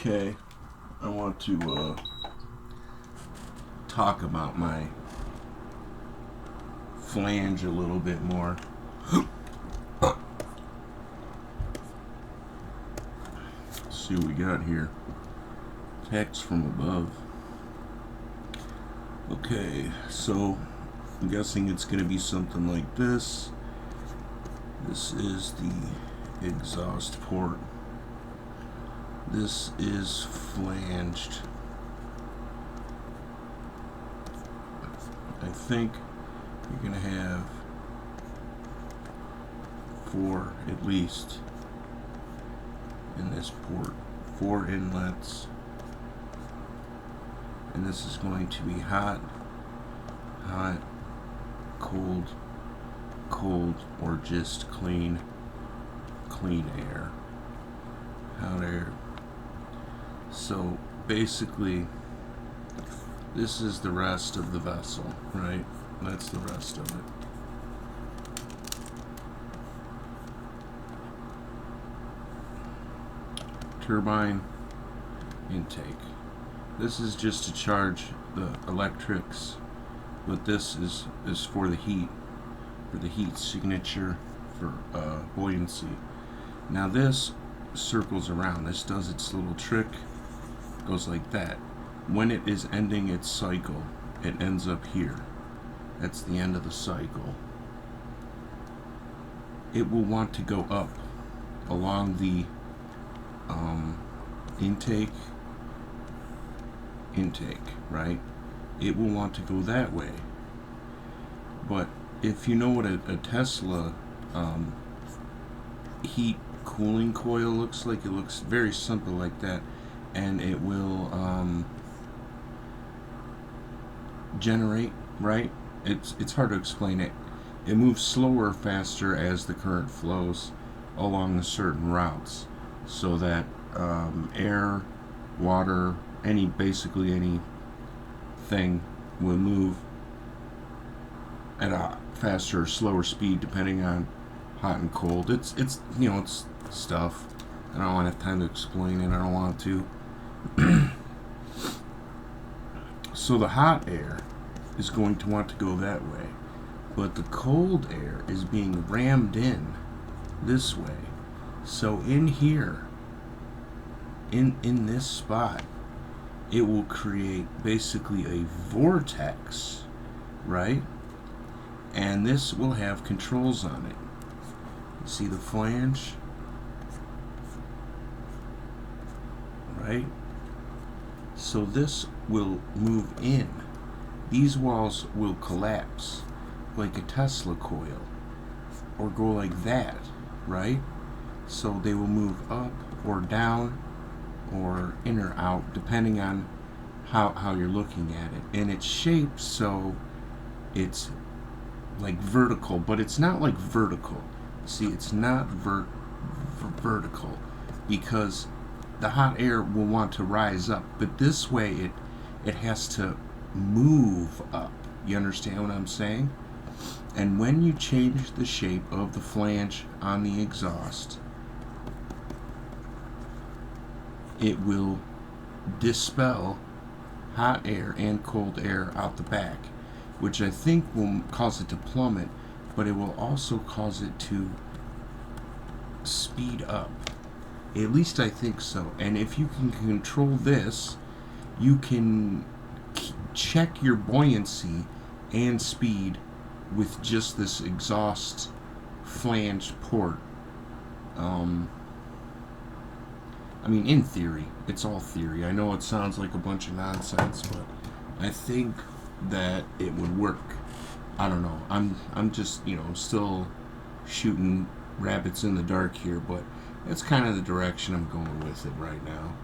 Okay, I want to talk about my flange a little bit more. Let's see what we got here. Text from above. Okay, so I'm guessing it's going to be something like this. This is the exhaust port. This is flanged. I think you're going to have 4 at least in this port. 4 inlets. And this is going to be hot, hot, cold, cold, or just clean air. Hot air. So basically, this is the rest of the vessel, right? That's the rest of it. Turbine intake. This is just to charge the electrics, but this is for the heat signature, for buoyancy. Now this circles around. This does its little trick, goes like that. When it is ending its cycle, it ends up here. That's the end of the cycle. It will want to go up along the intake, right? It will want to go that way. But if you know what a Tesla heat cooling coil looks like, it looks very simple like that, and it will generate, right? It's hard to explain it. It moves slower or faster as the current flows along certain routes, so that air, water, basically anything will move at a faster or slower speed depending on hot and cold. It's it's stuff. I don't have time to explain it. I don't want to. So the hot air is going to want to go that way, but the cold air is being rammed in this way. So in here, in this spot, it will create basically a vortex, right? And this will have controls on it. See the flange? Right? So this will move in. These walls will collapse like a Tesla coil, or go like that, right? So they will move up or down or in or out depending on how you're looking at it. And it's shaped so it's like vertical, but it's not like vertical. See, it's not vertical because the hot air will want to rise up, but this way it has to move up. You understand what I'm saying? And when you change the shape of the flange on the exhaust, it will dispel hot air and cold air out the back, which I think will cause it to plummet, but it will also cause it to speed up. At least I think so. And if you can control this, you can check your buoyancy and speed with just this exhaust flange port. I mean, in theory, it's all theory. I know it sounds like a bunch of nonsense, but I think that it would work. I don't know. I'm just, still shooting rabbits in the dark here, but that's kind of the direction I'm going with it right now.